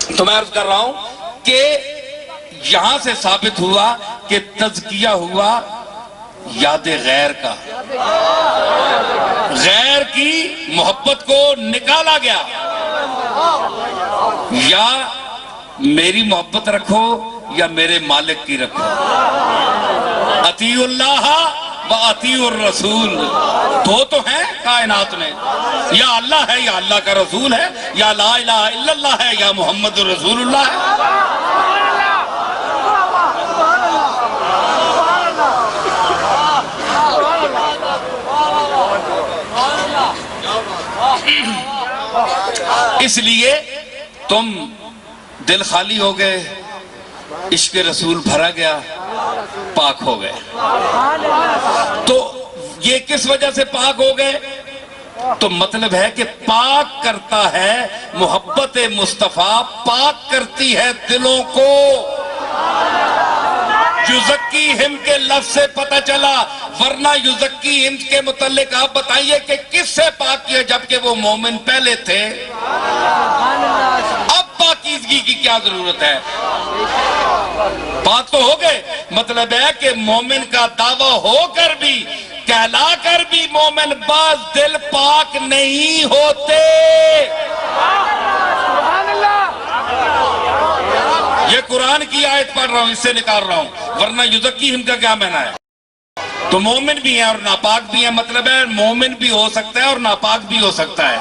تو میں عرض کر رہا ہوں کہ یہاں سے ثابت ہوا کہ تزکیہ ہوا یاد غیر کا، غیر کی محبت کو نکالا گیا، یا میری محبت رکھو یا میرے مالک کی رکھو، اطیعوا اللہ و اطیعوا الرسول، دو تو ہیں کائنات میں، یا اللہ ہے یا اللہ کا رسول ہے، یا لا الہ الا اللہ ہے یا محمد رسول اللہ ہے۔ اس لیے تم دل خالی ہو گئے، عشق رسول بھرا گیا، پاک ہو گئے۔ تو یہ کس وجہ سے پاک ہو گئے؟ تو مطلب ہے کہ پاک کرتا ہے محبت مصطفیٰ، پاک کرتی ہے دلوں کو۔ یزکیہم کے لفظ سے پتہ چلا، ورنہ یزکیہم کے متعلق آپ بتائیے کہ کس سے پاک کیا جبکہ وہ مومن پہلے تھے؟ اب پاکیزگی کی کیا ضرورت ہے؟ پاک تو ہو گئے، مطلب ہے کہ مومن کا دعویٰ ہو کر بھی، کہلا کر بھی مومن بعض دل پاک نہیں ہوتے۔ یہ قرآن کی آیت پڑھ رہا ہوں، اس سے نکال رہا ہوں، ورنہ یزکیہم کا کیا معنی ہے؟ تو مومن بھی ہیں اور ناپاک بھی ہیں، مطلب ہے مومن بھی ہو سکتا ہے اور ناپاک بھی ہو سکتا ہے۔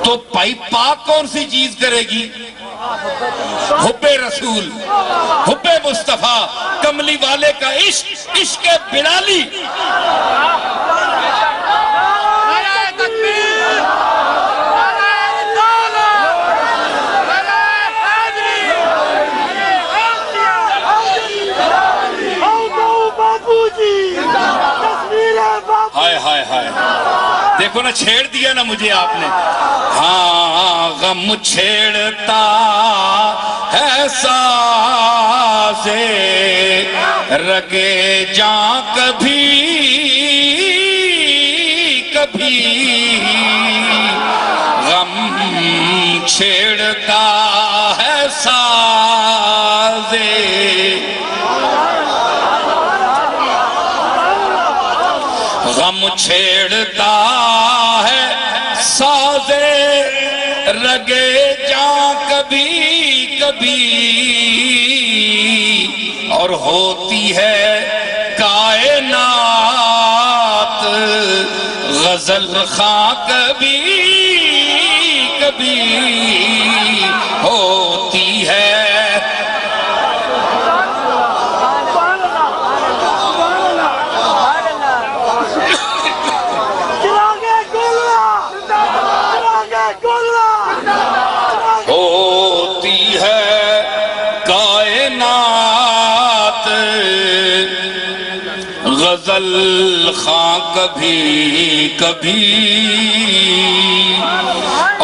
تو بھائی پاک کون سی چیز کرے گی؟ حب رسول، حب مصطفیٰ، کملی والے کا عشق، عشق بلالی۔ ہائے ہائے ہائے، دیکھو نا، چھیڑ دیا نا مجھے آپ نے۔ ہاں غم چھیڑتا ہے ساز رگے جاں کبھی کبھی، غم چھیڑتا ہے ساز غم چھیڑتا ہے ساز رگے جاں کبھی کبھی، اور ہوتی ہے کائنات غزل خواں کبھی کبھی، ہوتی ہے غزل خواں کبھی کبھی،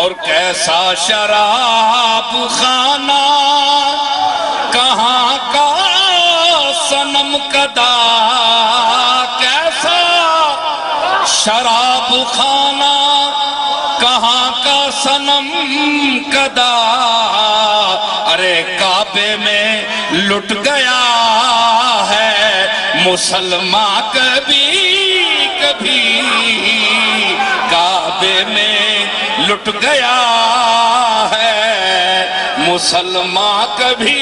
اور کیسا شراب خانہ کہاں کا صنم کدا، کیسا شراب خانہ کہاں کا صنم کدا، ارے کعبے میں لٹ گیا ہے مسلمان کبھی کبھی، کعبے میں لٹ گیا ہے مسلمان کبھی۔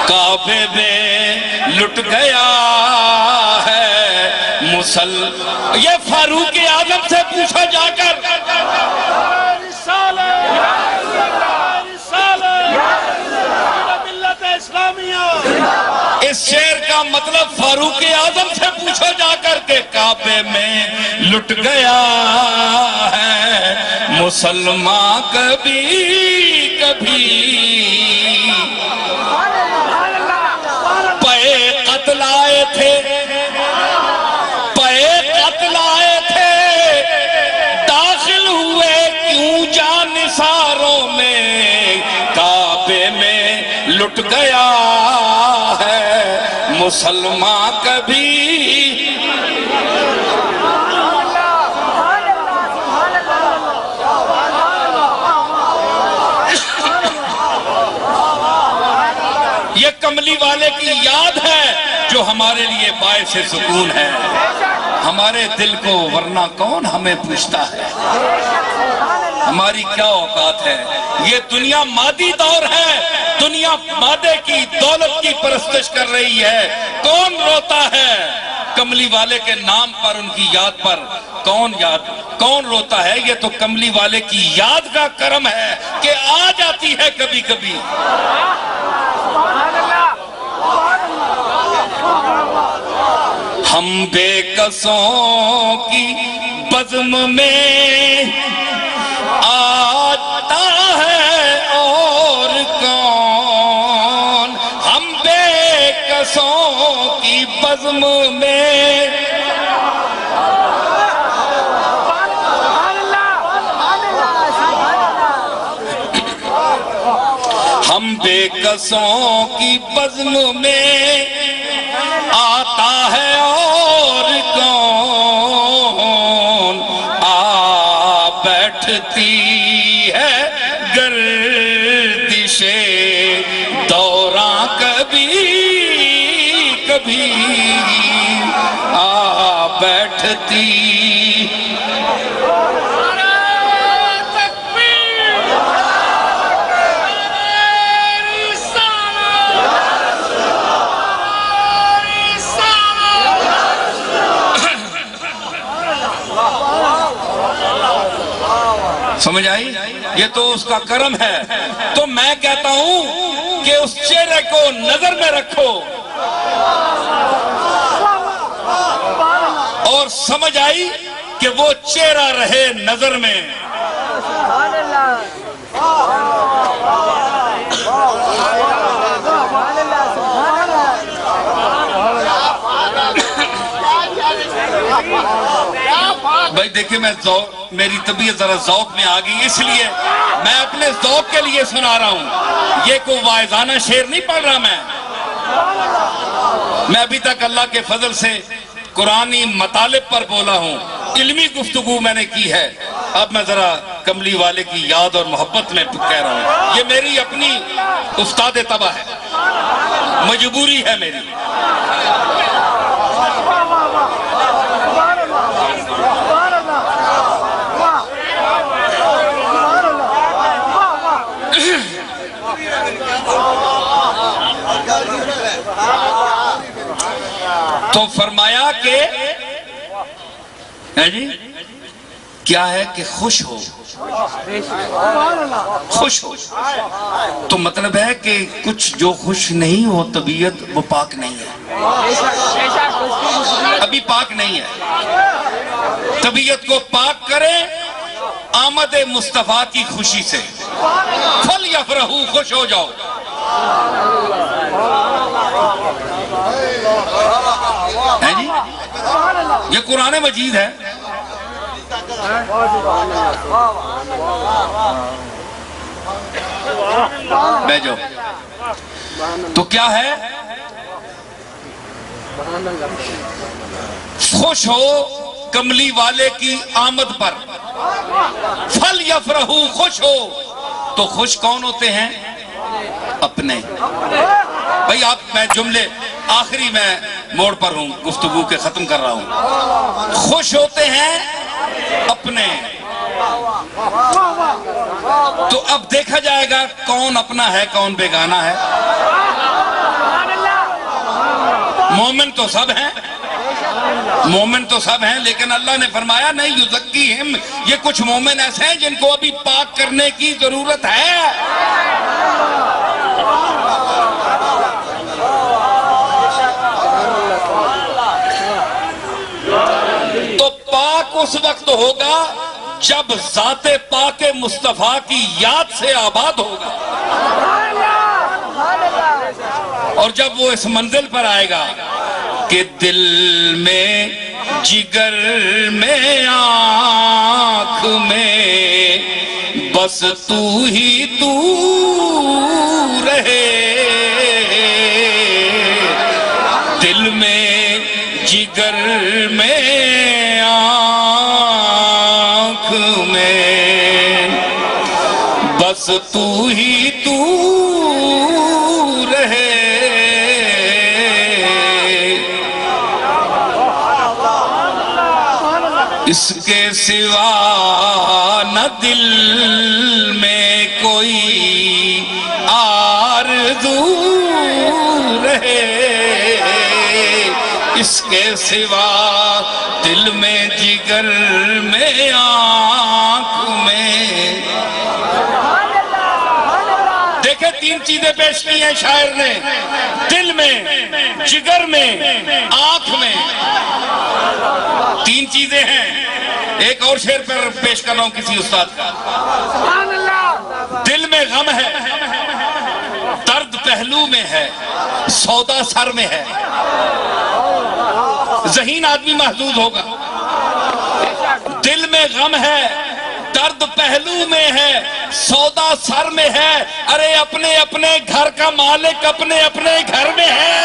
کعبے میں لٹ گیا ہے یہ فاروق اعظم سے پوچھا جا کر، اس شعر کا مطلب فاروق اعظم سے پوچھا جا کر کہ کعبے میں لٹ گیا ہے مسلمان کبھی کبھی، پے قتل آئے تھے، پے قتل آئے تھے، داخل ہوئے کیوں جانثاروں میں، کعبے میں لٹ گیا مسلمان کبھی، والے کی یاد ہے جو ہمارے لیے باعث سکون ہے. ہمارے دل کو ورنہ کون ہمیں پوچھتا ہے. ہماری کیا اوقات ہے. یہ دنیا مادی دور ہے. دنیا مادے کی دولت کی پرستش کر رہی ہے. کون روتا ہے کملی والے کے نام پر, ان کی یاد پر؟ کون روتا ہے؟ یہ تو کملی والے کی یاد کا کرم ہے کہ آ جاتی ہے کبھی کبھی. ہم بے کسوں کی بزم میں آتا ہے اور کون. ہم بے کسوں کی بزم میں ہم بے کسوں کی بزم میں آتا ہے اور کون. آ بیٹھتی ہے گردش دوران کبھی کبھی. آ بیٹھتی سمجھ آئی. یہ تو اس کا کرم ہے. تو میں کہتا ہوں کہ اس چہرے کو نظر میں رکھو اور سمجھ آئی کہ وہ چہرہ رہے نظر میں. بھائی دیکھیں میری طبیعت ذرا ذوق میں آ گئی, اس لیے میں اپنے ذوق کے لیے سنا رہا ہوں. یہ کوئی واعظانہ شعر نہیں پڑھ رہا. میں ابھی تک اللہ کے فضل سے قرآنی مطالب پر بولا ہوں, علمی گفتگو میں نے کی ہے. اب میں ذرا کملی والے کی یاد اور محبت میں کہہ رہا ہوں. یہ میری اپنی استاد طبع ہے, مجبوری ہے میری. تو فرمایا کہ جی کیا ہے کہ خوش ہو. خوش ہو تو مطلب ہے کہ کچھ جو خوش نہیں ہو طبیعت وہ پاک نہیں ہے, ابھی پاک نہیں ہے. طبیعت کو پاک کرے آمد مصطفیٰ کی خوشی سے. فَلْيَفْرَحُوا, خوش ہو جاؤ. ہے جی یہ قرآن مجید ہے. بیٹھ جاؤ. تو کیا ہے؟ خوش ہو کملی والے کی آمد پر. فَلْيَفْرَحُوا, خوش ہو. تو خوش کون ہوتے ہیں؟ اپنے. بھائی آپ, میں جملے آخری میں موڑ پر ہوں, گفتگو کے ختم کر رہا ہوں. خوش ہوتے ہیں اپنے. تو اب دیکھا جائے گا کون اپنا ہے کون بیگانہ ہے. مومن تو سب ہیں, مومن تو سب ہیں, لیکن اللہ نے فرمایا نہیں یزکیہم, یہ کچھ مومن ایسے ہیں جن کو ابھی پاک کرنے کی ضرورت ہے. تو پاک اس وقت ہوگا جب ذات پاک مصطفیٰ کی یاد سے آباد ہوگا, اور جب وہ اس منزل پر آئے گا کہ دل میں جگر میں آنکھ میں بس تو ہی تو رہے. دل میں جگر میں آنکھ میں بس تو ہی تو رہے. اس کے سوا نہ دل میں کوئی آرزو رہے، اس کے سوا دل میں جگر میں آنکھ میں۔ دیکھیں تین چیزیں پیش کی ہیں شاعر نے، دل میں، جگر میں، آنکھ میں، تین چیزیں ہیں۔ ایک اور شعر پر پیش کر رہا ہوں کسی استاد کا۔ دل میں غم ہے، درد پہلو میں ہے، سودا سر میں ہے۔ ذہین آدمی محظوظ ہوگا۔ دل میں غم ہے، درد پہلو میں ہے، سودا سر میں ہے، ارے اپنے اپنے گھر کا مالک اپنے اپنے گھر میں ہے۔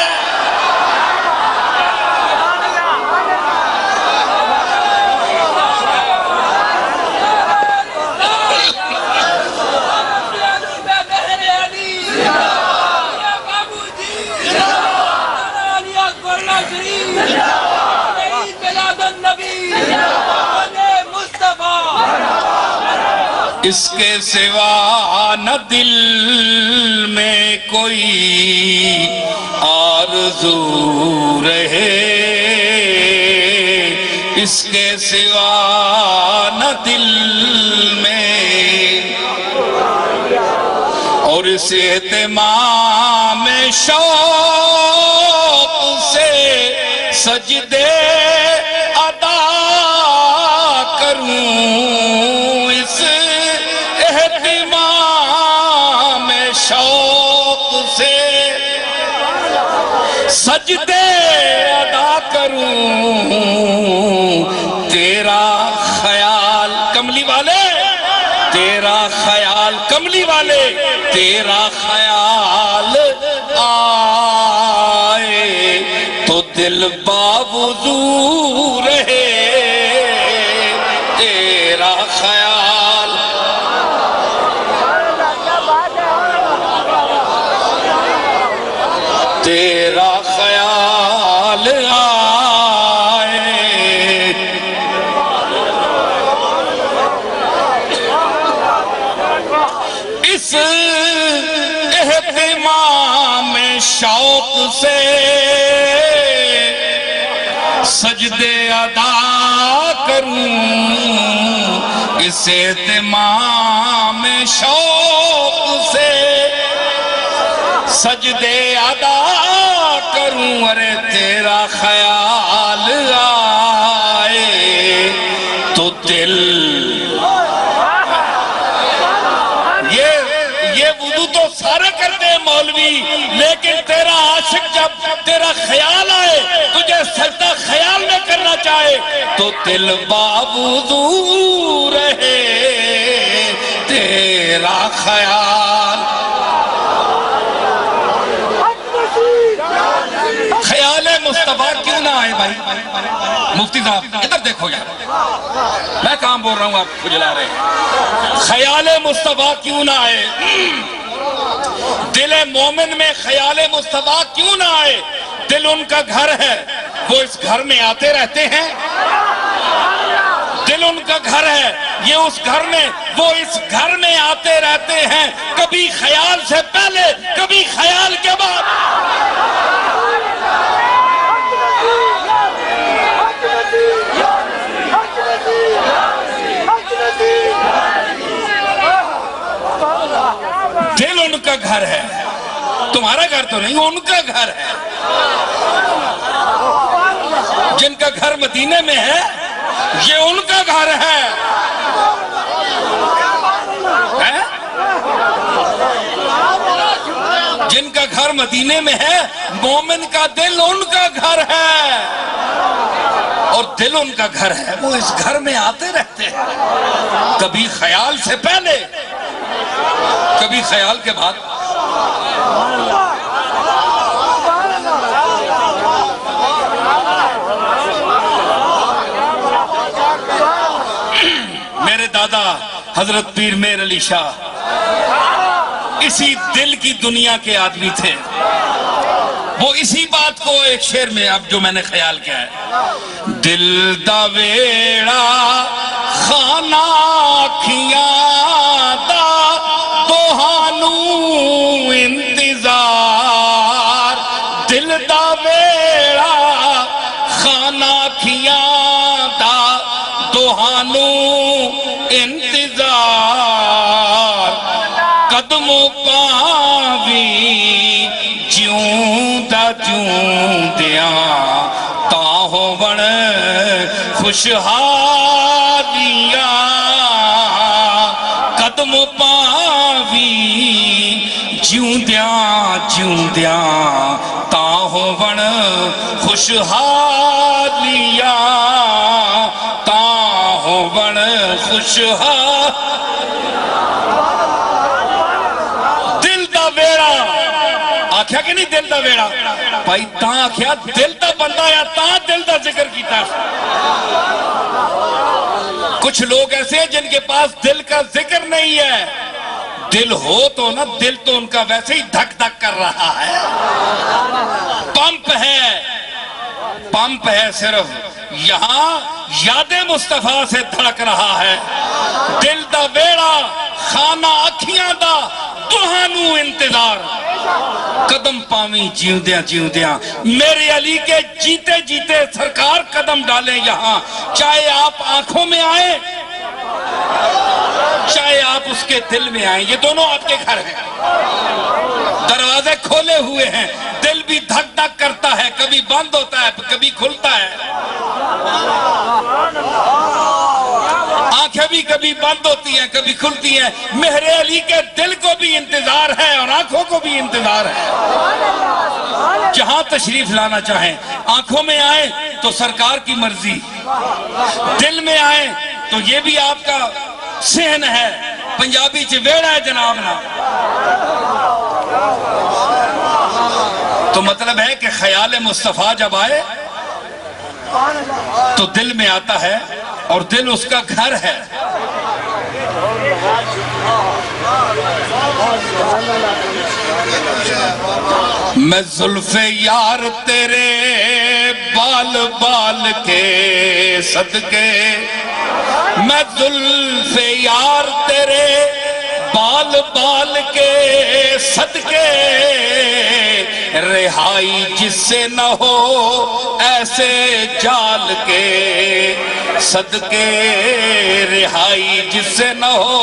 اس کے سوا نہ دل میں کوئی آرزو رہے، اس کے سوا نہ دل میں، اور اس اہتمام شوق سے سجدے ادا کروں، اس شوق سے سجدے ادا کروں، تیرا خیال کملی والے، تیرا خیال کملی والے، تیرا خیال آئے تو دل باوضو رہے، تیرا خیال تیرا خیال آئے، اس اہتمام شوق سے سجدے ادا کروں، اس اہتمام شوق سے سجدے ادا کروں، ارے تیرا خیال آئے تو دل۔ یہ وضو تو سارے کرتے ہیں مولوی، لیکن تیرا عاشق جب تیرا خیال آئے، تجھے سجدہ خیال میں کرنا چاہے تو دل باوضو رہے، تیرا خیال۔ خیال مصطفیٰ کیوں نہ آئے بھائی؟ مفتی صاحب ادھر دیکھو یار، میں کام بول رہا ہوں آپ کو جلا رہے ہیں۔ خیال مصطفیٰ کیوں نہ آئے؟ دل مومن میں خیال مصطفیٰ کیوں نہ آئے؟ دل ان کا گھر ہے، وہ اس گھر میں آتے رہتے ہیں۔ دل ان کا گھر ہے، یہ اس گھر میں، وہ اس گھر میں آتے رہتے ہیں، کبھی خیال سے پہلے کبھی خیال کے بعد۔ دل ان کا گھر ہے، تمہارا گھر تو نہیں، ان کا گھر ہے۔ جن کا گھر مدینے میں ہے یہ ان کا گھر ہے۔ جن کا گھر مدینے میں ہے، مومن کا دل ان کا گھر ہے، اور دل ان کا گھر ہے، وہ اس گھر میں آتے رہتے ہیں، کبھی خیال سے پہلے کبھی خیال کے بعد۔ میرے دادا حضرت پیر میر علی شاہ اسی دل کی دنیا کے آدمی تھے۔ وہ اسی بات کو ایک شعر میں اب جو میں نے خیال کیا ہے، دل دا ویڑا خانہ کھیاں دا توہانو انتظار، دل دا ویڑا خانہ کھیاں دا توہانو انتظار، قدموں پاوی جیوں دا جیوں دیاں تاہوں بن خوشحالیاں، قدم پاوی جیوں دیاں تاہوں بن خوشحالیاں، تاہوں بن دل دا ویڑا آکھیا کہ نہیں، دل دا ویڑا بھائی تاں آکھیا دل دا بندہ یا تاں دل دا ذکر کیتا۔ کچھ لوگ ایسے ہیں جن کے پاس دل کا ذکر نہیں ہے، دل ہو تو نا، دل تو ان کا ویسے ہی دھک دھک کر رہا ہے، پمپ ہے صرف، یہاں یاد مصطفیٰ سے دھڑک رہا ہے۔ دل دا ویڑا خانہ اکھیاں دا توہانو انتظار، قدم پاویں جیوں دیاں میرے علی کے جیتے جیتے سرکار قدم ڈالیں یہاں، چاہے آپ آنکھوں میں آئیں چاہے آپ اس کے دل میں آئیں، یہ دونوں آپ کے گھر ہیں، دروازے کھولے ہوئے ہیں، دل بھی دھک دھک کرتا ہے، کبھی بند ہوتا ہے کبھی کھلتا ہے، آنکھیں بھی کبھی بند ہوتی ہیں کبھی کھلتی ہیں، مہر علی کے دل کو بھی انتظار ہے اور آنکھوں کو بھی انتظار ہے۔ جہاں تشریف لانا چاہیں، آنکھوں میں آئیں تو سرکار کی مرضی، دل میں آئیں تو یہ بھی آپ کا سہن ہے، پنجابی چ ویڑا ہے جناب نا۔ تو مطلب ہے کہ خیال مصطفیٰ جب آئے تو دل میں آتا ہے اور دل اس کا گھر ہے۔ میں زلف یار تیرے بال بال کے صدقے، میں زلف یار تیرے بال بال کے صدقے، رہائی جس سے نہ ہو ایسے جال کے صدقے، رہائی جس سے نہ ہو۔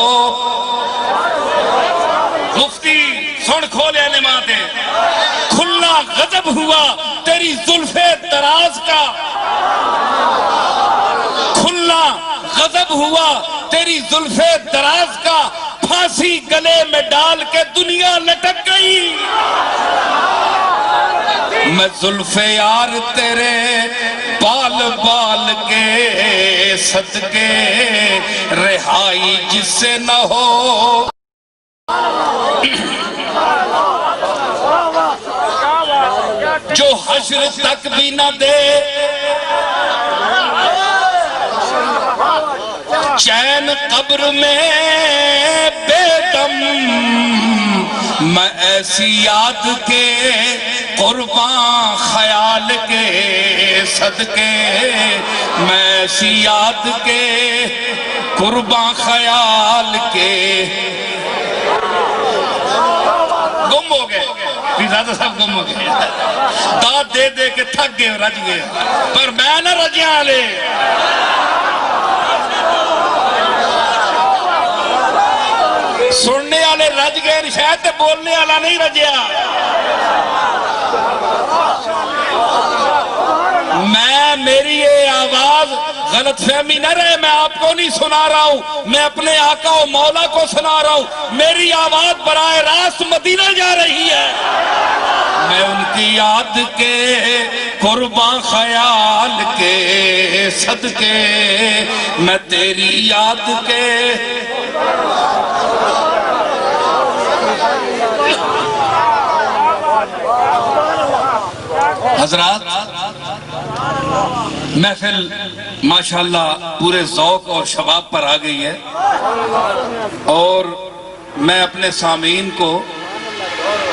مفتی سن کھولے نماتے، کھلنا غضب ہوا تیری زلف دراز کا، کھلنا غضب ہوا تیری زلف دراز کا، پھانسی گلے میں ڈال کے دنیا لٹک گئی۔ میں زلف یار تیرے بال بال کے صدقے، رہائی جس سے نہ ہو۔ جو حشر تک بھی نہ دے چین قبر میں بے دم، میں ایسی یاد کے قرباں خیال کے صدقے، میں ایسی یاد کے قرباں خیال کے۔ گم ہو گئے زیادہ سب گم ہو گئے، داد دے دے کے تھک گئے رج گئے، پر میں نہ رجیاں لے۔ سننے والے رج گئے شاید تے بولنے والا نہیں رجیا۔ میری یہ آواز غلط فہمی نہ رہے، میں آپ کو نہیں سنا رہا ہوں، میں اپنے آقا و مولا کو سنا رہا ہوں، میری آواز براہ راست مدینہ جا رہی ہے۔ میں ان کی یاد کے قرباں خیال کے صدقے، میں تیری یاد کے۔ حضرات، محفل ماشاءاللہ پورے ذوق اور شباب پر آ گئی ہے، اور میں اپنے سامعین کو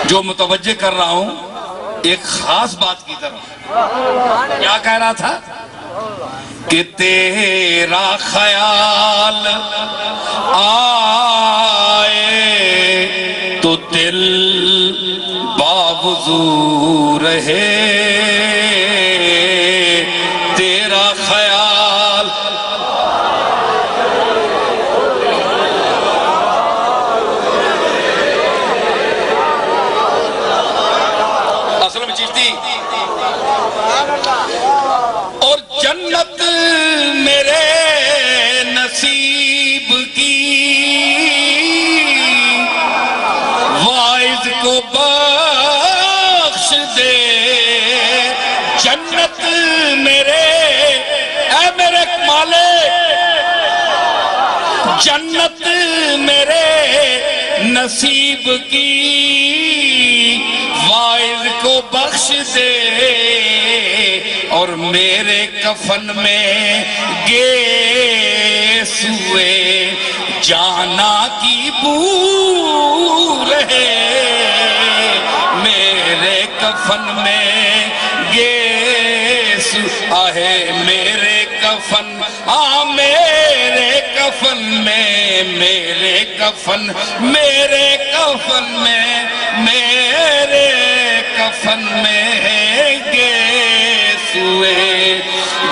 جو متوجہ کر رہا ہوں ایک خاص بات کی طرف کیا کہہ رہا تھا کہ تیرا خیال آئے تو دل باوضو رہے تیرا خیال اصل میں چیز تھی اور جنت میرے نصیب کی واعظ کو بخش دے جنت میرے اے میرے مالک جنت میرے نصیب کی واعظ کو بخش دے اور میرے کفن میں گیسوئے جانا کی بو رہے میرے کفن میں گیسو آہے میرے کفن میرے کفن میں میرے کفن میرے کفن میں میرے کفن میں گیسوئے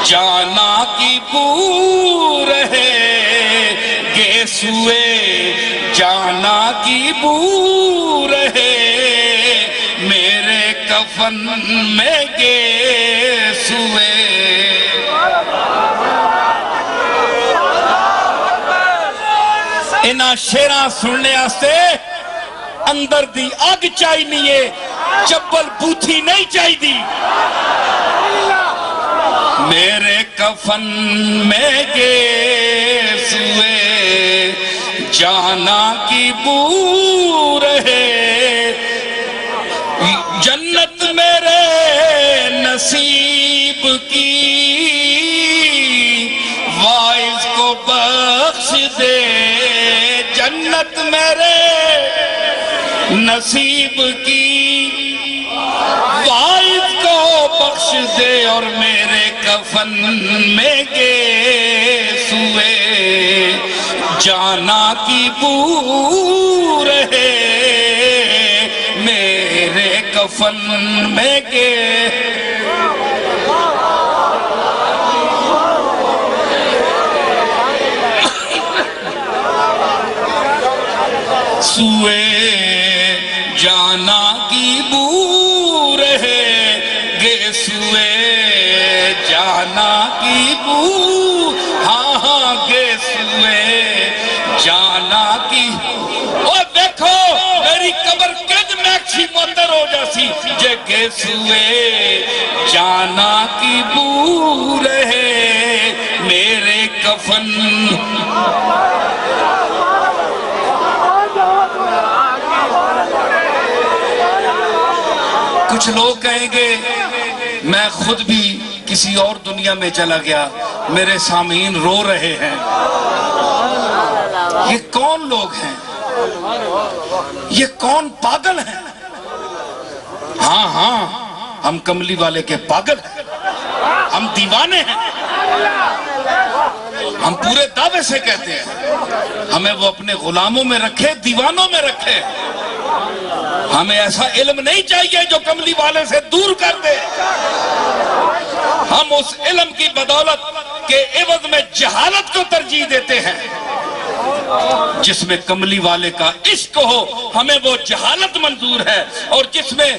جانا کی بو رہے گیسوئے جانا کی بو رہے میرے کفن میں گیسوئے انہا شیران سننے آستے اندر دی آگ چاہی نہیں ہے چپل بوتھی نہیں چاہی دی میرے کفن میں گیسوئے جانا کی بو رہے جنت میرے نصیب کی واعظ کو بخش دے جنت میرے نصیب کی واعظ کو بخش دے اور میرے کفن میں گیسوئے جانا کی بو رہے میرے کفن میں سوئے جانا کی بو رہے گیسوئے جانا کی بو ہاں گیسوئے جانا کی اور دیکھو میری قبر کج میکسی متر ہو جاسی جے گیسوئے جانا کی بو رہے میرے کفن کچھ لوگ کہیں گے میں خود بھی کسی اور دنیا میں چلا گیا میرے سامعین رو رہے ہیں یہ کون لوگ ہیں یہ کون پاگل ہیں ہاں ہم کملی والے کے پاگل ہیں ہم دیوانے ہیں ہم پورے دعوے سے کہتے ہیں ہمیں وہ اپنے غلاموں میں رکھے دیوانوں میں رکھے ہمیں ایسا علم نہیں چاہیے جو کملی والے سے دور کر دے ہم اس علم کی بدولت کے عوض میں جہالت کو ترجیح دیتے ہیں جس میں کملی والے کا عشق ہو ہمیں وہ جہالت منظور ہے اور جس میں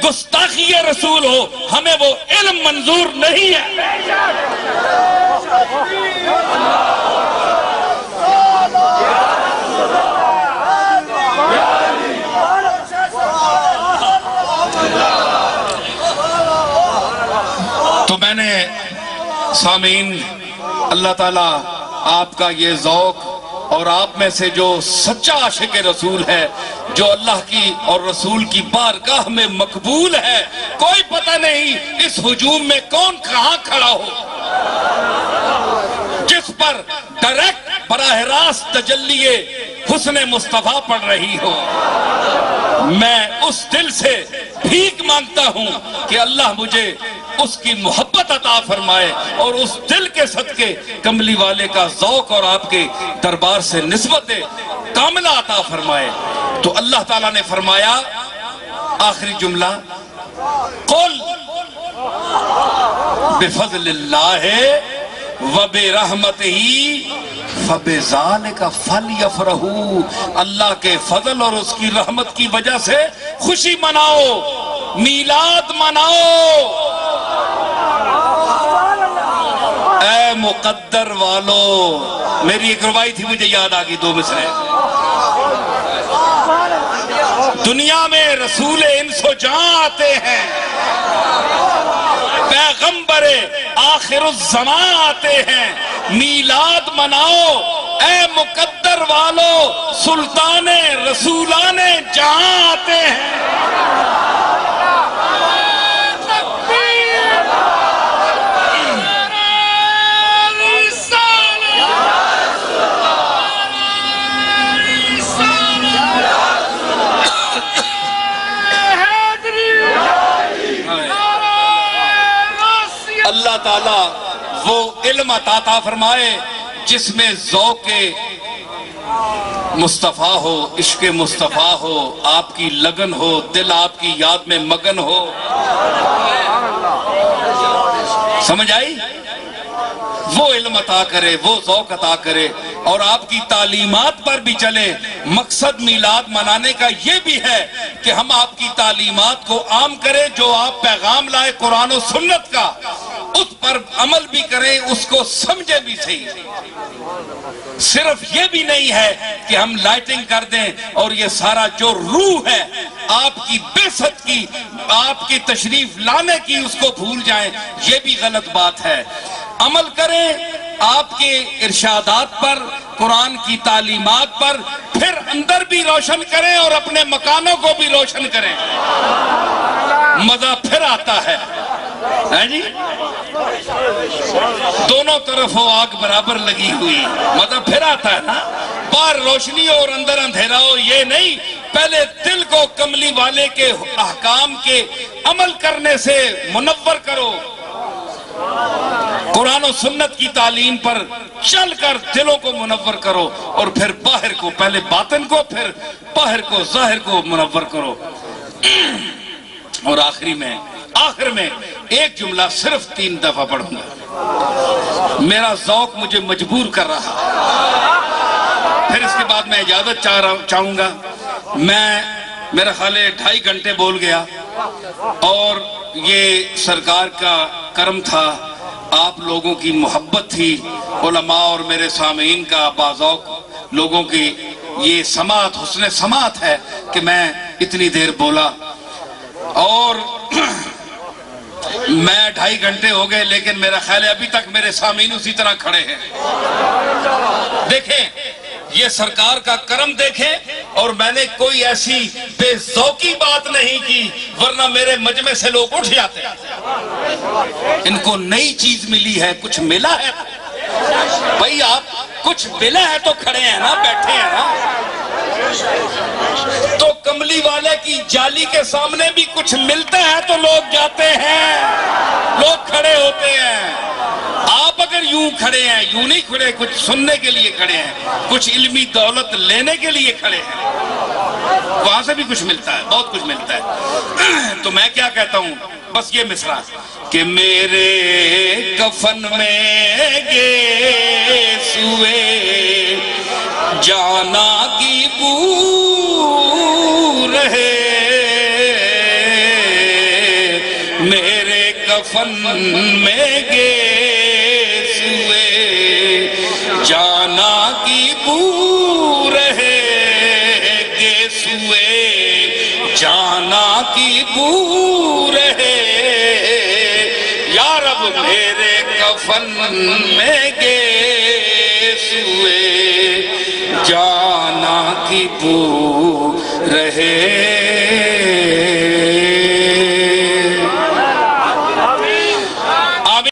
گستاخی رسول ہو ہمیں وہ علم منظور نہیں ہے تو میں نے سامعین اللہ تعالیٰ آپ کا یہ ذوق اور آپ میں سے جو سچا عاشق رسول ہے جو اللہ کی اور رسول کی بارگاہ میں مقبول ہے کوئی پتہ نہیں اس ہجوم میں کون کہاں کھڑا ہو جس پر ڈائریکٹ براہ راست تجلی حسن مصطفیٰ پڑھ رہی ہو میں اس دل سے بھیک مانگتا ہوں کہ اللہ مجھے اس کی محبت عطا فرمائے اور اس دل کے صدقے کملی والے کا ذوق اور آپ کے دربار سے نسبت کاملہ عطا فرمائے۔ تو اللہ تعالیٰ نے فرمایا آخری جملہ قل بفضل اللہ وبرحمتہ فبذالک فلیفرحوا، اللہ کے فضل اور اس کی رحمت کی وجہ سے خوشی مناؤ، میلاد مناؤ۔ اے مقدر والو، میری ایک روایت تھی مجھے یاد آگئی، دو مصرے۔ دنیا میں رسول انس و جاں آتے ہیں، پیغمبر آخر الزمان آتے ہیں، میلاد مناؤ اے مقدر والو، سلطان رسولان جہاں آتے ہیں۔ اللہ تعالیٰ وہ علم عطا فرمائے جس میں ذوق مصطفیٰ ہو، عشق مصطفیٰ ہو، آپ کی لگن ہو، دل آپ کی یاد میں مگن ہو۔ سمجھ آئی؟ وہ علم عطا کرے، وہ ذوق عطا کرے، اور آپ کی تعلیمات پر بھی چلے۔ مقصد میلاد منانے کا یہ بھی ہے کہ ہم آپ کی تعلیمات کو عام کریں، جو آپ پیغام لائے قرآن و سنت کا اس پر عمل بھی کریں، اس کو سمجھے بھی صحیح۔ صرف یہ بھی نہیں ہے کہ ہم لائٹنگ کر دیں اور یہ سارا جو روح ہے آپ کی بعثت کی، آپ کی تشریف لانے کی، اس کو بھول جائیں، یہ بھی غلط بات ہے۔ عمل کریں آپ کے ارشادات پر، قرآن کی تعلیمات پر، پھر اندر بھی روشن کریں اور اپنے مکانوں کو بھی روشن کریں، مزہ پھر آتا ہے جی۔ دونوں طرف ہو آگ برابر لگی ہوئی، مزہ پھر آتا ہے نا۔ باہر روشنی ہو اور اندر اندھیرا ہو، یہ نہیں۔ پہلے دل کو کملی والے کے احکام کے عمل کرنے سے منور کرو، قرآن و سنت کی تعلیم پر چل کر دلوں کو منور کرو، اور پھر باہر کو، پہلے باطن کو پھر باہر کو، ظاہر کو منور کرو۔ اور آخر میں ایک جملہ صرف 3 دفعہ پڑھوں گا، میرا ذوق مجھے مجبور کر رہا، پھر اس کے بعد میں اجازت چاہوں گا۔ میرا خیال ہے 2.5 گھنٹے بول گیا، اور یہ سرکار کا کرم تھا، آپ لوگوں کی محبت تھی، علماء اور میرے سامعین کا باذوق لوگوں کی یہ سماعت، حسن سماعت ہے کہ میں اتنی دیر بولا۔ اور میں 2.5 گھنٹے ہو گئے، لیکن میرا خیال ہے ابھی تک میرے سامعین اسی طرح کھڑے ہیں۔ دیکھیں یہ سرکار کا کرم دیکھیں، اور میں نے کوئی ایسی بے ذوقی بات نہیں کی، ورنہ میرے مجمع سے لوگ اٹھ جاتے ہیں۔ ان کو نئی چیز ملی ہے، کچھ ملا ہے بھائی، آپ کچھ ملا ہے تو کھڑے ہیں نا، بیٹھے ہیں نا۔ تو کملی والے کی جالی کے سامنے بھی کچھ ملتا ہے تو لوگ جاتے ہیں، لوگ کھڑے ہوتے ہیں۔ آپ اگر یوں کھڑے ہیں، یوں نہیں کھڑے، کچھ سننے کے لیے کھڑے ہیں، کچھ علمی دولت لینے کے لیے کھڑے ہیں، وہاں سے بھی کچھ ملتا ہے، بہت کچھ ملتا ہے۔ تو میں کیا کہتا ہوں، بس یہ مصرع کہ میرے کفن میں گیسوئے جانا کی بو رہے، میرے کفن میں گیسوئے جانا کی بو رہے، گیسوئے جانا کی بو رہے، یا رب میرے کفن میں گیسوئے جانا کی بو رہے۔